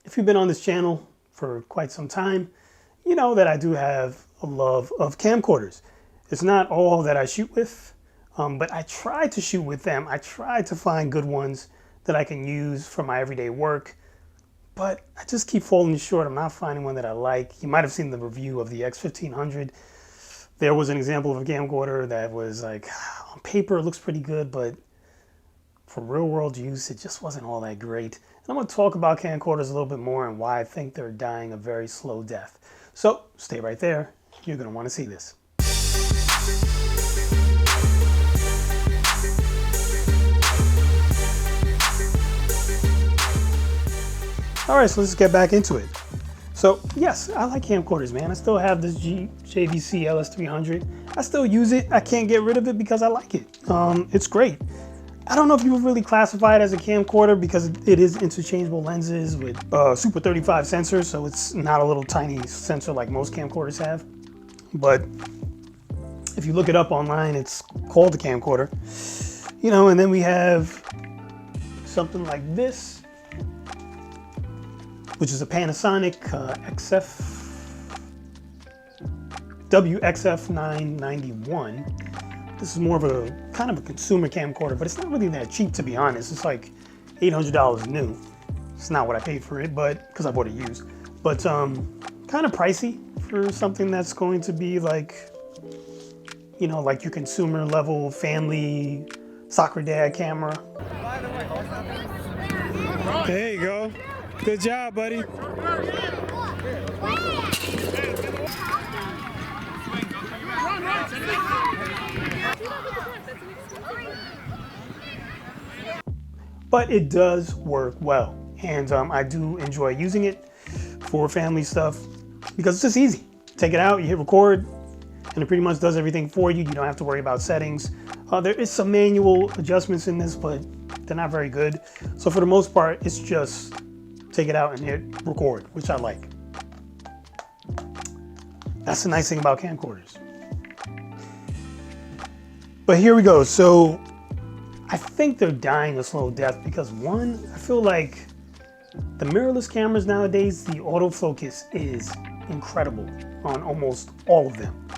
if you've been on this channel for quite some time, you know that I do have a love of camcorders. It's not all that I shoot with, but I try to shoot with them. I try to find good ones that I can use for my everyday work, but I just keep falling short. I'm not finding one that I like. You might have seen the review of the X1500. There was an example of a camcorder that was like, on paper it looks pretty good, but for real world use, it just wasn't all that great. And I'm going to talk about camcorders a little bit more and why I think they're dying a very slow death. So stay right there. You're going to want to see this. All right, so let's get back into it. So yes, I like camcorders, man. I still have this JVC LS300. I still use it. I can't get rid of it because I like it. It's great. I don't know if you would really classify it as a camcorder because it is interchangeable lenses with Super 35 sensors, so it's not a little tiny sensor like most camcorders have. But if you look it up online, it's called a camcorder. You know, and then we have something like this, which is a Panasonic WXF991. This is more of a kind of a consumer camcorder, but it's not really that cheap, to be honest. It's like $800 new. It's not what I paid for it, but because I bought it used. But kind of pricey for something that's going to be like, you know, like your consumer level family soccer dad camera. There you go. Good job, buddy. But it does work well, and I do enjoy using it for family stuff because it's just easy. Take it out, you hit record, and it pretty much does everything for you. You don't have to worry about settings. There is some manual adjustments in this, but they're not very good. So for the most part, it's just take it out and hit record, which I like. That's the nice thing about camcorders. But here we go. So I think they're dying a slow death because one, I feel like the mirrorless cameras nowadays, the autofocus is incredible on almost all of them.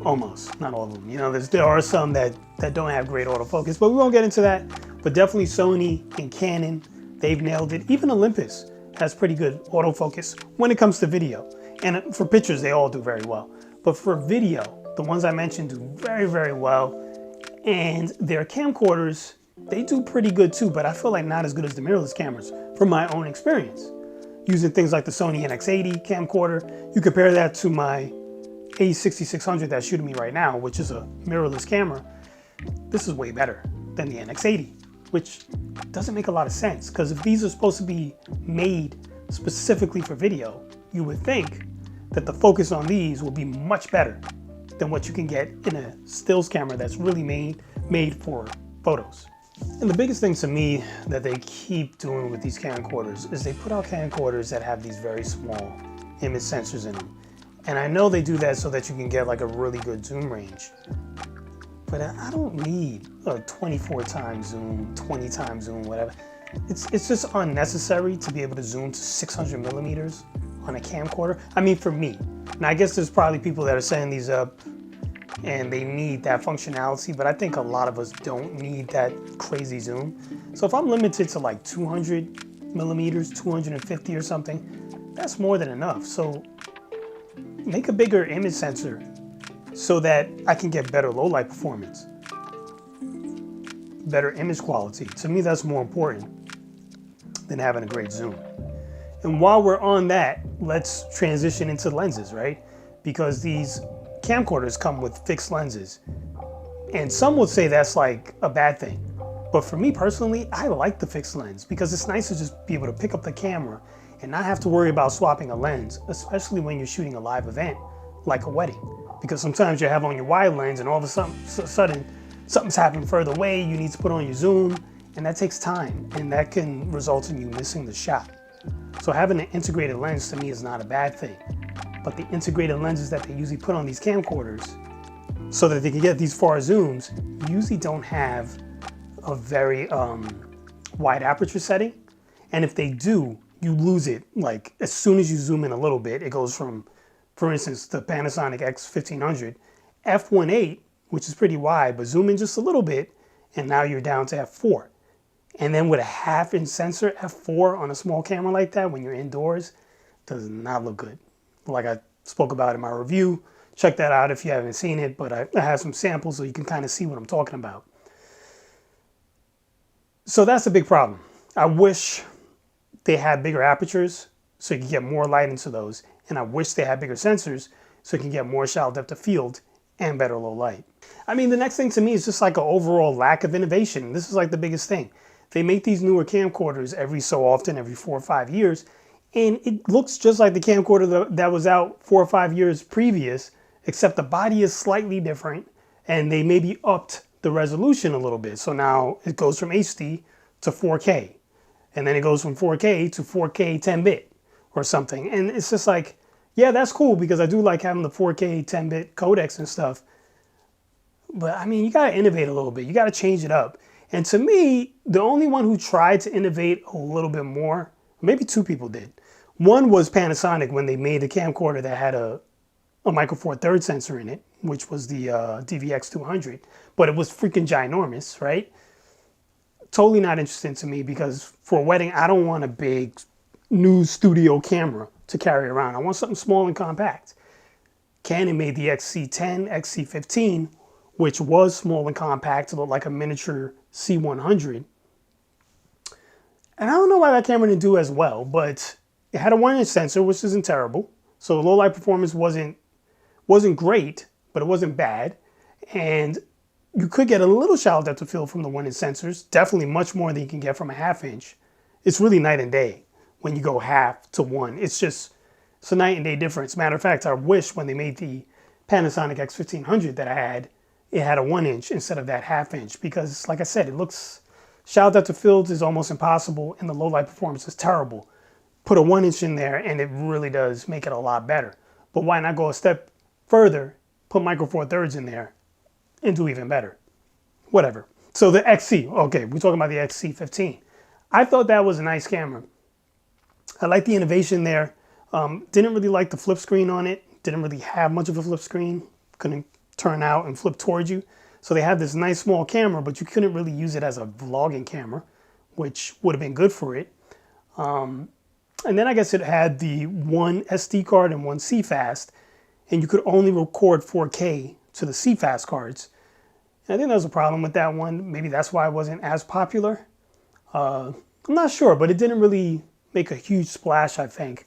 Almost, not all of them. You know, there are some that don't have great autofocus, but we won't get into that. But definitely Sony and Canon, they've nailed it. Even Olympus has pretty good autofocus when it comes to video. And for pictures, they all do very well. But for video, the ones I mentioned do very, very well. And their camcorders, they do pretty good too, but I feel like not as good as the mirrorless cameras from my own experience. Using things like the Sony NX80 camcorder, you compare that to my A6600 that's shooting me right now, which is a mirrorless camera. This is way better than the NX80, which doesn't make a lot of sense because if these are supposed to be made specifically for video, you would think that the focus on these will be much better than what you can get in a stills camera that's really made for photos. And the biggest thing to me that they keep doing with these camcorders is they put out camcorders that have these very small image sensors in them. And I know they do that so that you can get like a really good zoom range. But I don't need a 24 times zoom, 20 times zoom, whatever. It's just unnecessary to be able to zoom to 600 millimeters on a camcorder. I mean, for me. Now, I guess there's probably people that are setting these up and they need that functionality, but I think a lot of us don't need that crazy zoom. So if I'm limited to like 200 millimeters, 250 or something, that's more than enough. So make a bigger image sensor so that I can get better low light performance, better image quality. To me, that's more important than having a great zoom. And while we're on that, let's transition into lenses, right? Because these camcorders come with fixed lenses. And some would say that's like a bad thing. But for me personally, I like the fixed lens because it's nice to just be able to pick up the camera and not have to worry about swapping a lens, especially when you're shooting a live event like a wedding. Because sometimes you have on your wide lens and all of a sudden something's happened further away, you need to put on your zoom, and that takes time, and that can result in you missing the shot. So having an integrated lens to me is not a bad thing. But the integrated lenses that they usually put on these camcorders so that they can get these far zooms usually don't have a very wide aperture setting. And if they do, you lose it. Like as soon as you zoom in a little bit, it goes from, for instance, the Panasonic X1500, f1.8, which is pretty wide, but zoom in just a little bit, and now you're down to f4. And then with a half-inch sensor, f4 on a small camera like that, when you're indoors, does not look good. Like I spoke about in my review, check that out if you haven't seen it, but I have some samples so you can kind of see what I'm talking about. So that's a big problem. I wish they had bigger apertures so you can get more light into those. And I wish they had bigger sensors so you can get more shallow depth of field and better low light. I mean, the next thing to me is just like an overall lack of innovation. This is like the biggest thing. They make these newer camcorders every so often, every 4 or 5 years, and it looks just like the camcorder that was out 4 or 5 years previous, except the body is slightly different and they maybe upped the resolution a little bit. So now it goes from HD to 4K, and then it goes from 4K to 4K 10-bit or something. And it's just like, yeah, that's cool because I do like having the 4K 10-bit codecs and stuff. But I mean, you gotta innovate a little bit. You gotta change it up. And to me, the only one who tried to innovate a little bit more, maybe 2 people did. One was Panasonic when they made a camcorder that had a Micro Four Third sensor in it, which was the DVX200, but it was freaking ginormous, right? Totally not interesting to me because for a wedding, I don't want a big new studio camera to carry around. I want something small and compact. Canon made the XC10, XC15, which was small and compact, to look like a miniature C100. And I don't know why that camera didn't do as well, but it had a 1-inch sensor, which isn't terrible. So low light performance wasn't great, but it wasn't bad. And you could get a little shallow depth of field from the 1-inch sensors, definitely much more than you can get from a 1/2 inch. It's really night and day when you go 1/2 to 1. It's a night and day difference. Matter of fact, I wish when they made the Panasonic X1500 that I had, it had a 1-inch instead of that 1/2 inch, because like I said, it looks, shallow depth of field is almost impossible and the low light performance is terrible. Put a 1-inch in there and it really does make it a lot better. But why not go a step further, put Micro Four Thirds in there and do even better? Whatever. So the XC, okay, we're talking about the XC15. I thought that was a nice camera. I like the innovation there. Didn't really like the flip screen on it. Didn't really have much of a flip screen. Couldn't turn out and flip towards you. So they had this nice small camera, but you couldn't really use it as a vlogging camera, which would have been good for it. And then I guess it had the 1 SD card and 1 CFast, and you could only record 4K to the CFast cards. And I think there was a problem with that one. Maybe that's why it wasn't as popular. I'm not sure, but it didn't really make a huge splash, I think.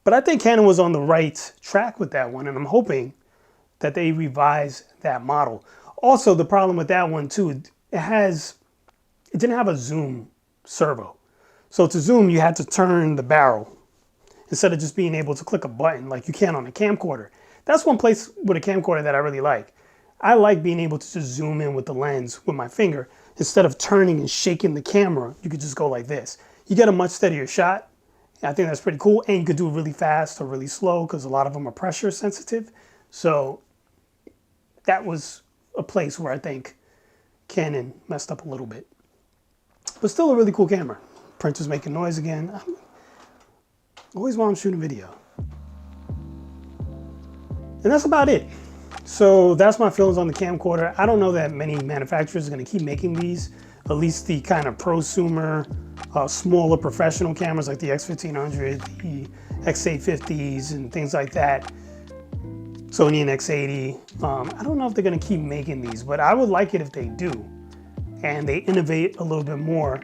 But I think Canon was on the right track with that one, and I'm hoping that they revise that model. Also, the problem with that one too, it didn't have a zoom servo. So to zoom, you had to turn the barrel instead of just being able to click a button like you can on a camcorder. That's one place with a camcorder that I really like. I like being able to just zoom in with the lens with my finger. Instead of turning and shaking the camera, you could just go like this. You get a much steadier shot. I think that's pretty cool. And you could do it really fast or really slow because a lot of them are pressure sensitive. So that was a place where I think Canon messed up a little bit. But still a really cool camera. Printer's making noise again. Always while I'm shooting video. And that's about it. So that's my feelings on the camcorder. I don't know that many manufacturers are going to keep making these. At least the kind of prosumer, smaller professional cameras like the X1500, the X850s and things like that. Sony and X80. I don't know if they're going to keep making these, but I would like it if they do. And they innovate a little bit more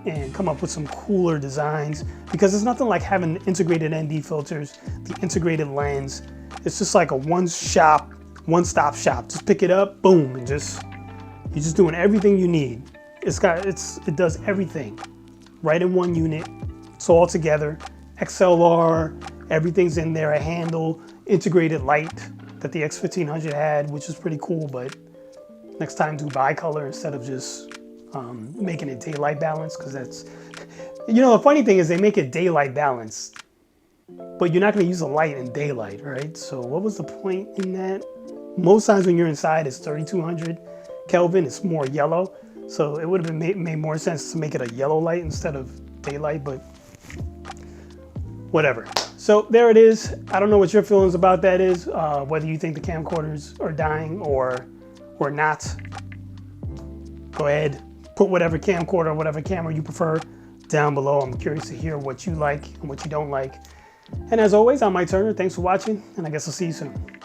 and come up with some cooler designs, because it's nothing like having integrated ND filters, the integrated lens. It's just like a one-stop shop. Just pick it up, boom, and you're just doing everything you need. It does everything right in one unit. It's all together. XLR, everything's in there. A handle, integrated light that the X1500 had, which is pretty cool. But next time do bicolor instead of just making it daylight balance, because that's, you know, the funny thing is they make it daylight balance, but you're not going to use a light in daylight, right? So what was the point in that? Most times when you're inside, it's 3200 Kelvin. It's more yellow. So it would have been made more sense to make it a yellow light instead of daylight, but whatever. So there it is. I don't know what your feelings about that is, whether you think the camcorders are dying or not. Go ahead, put whatever camcorder, whatever camera you prefer down below. I'm curious to hear what you like and what you don't like. And as always, I'm Mike Turner. Thanks for watching, and I guess I'll see you soon.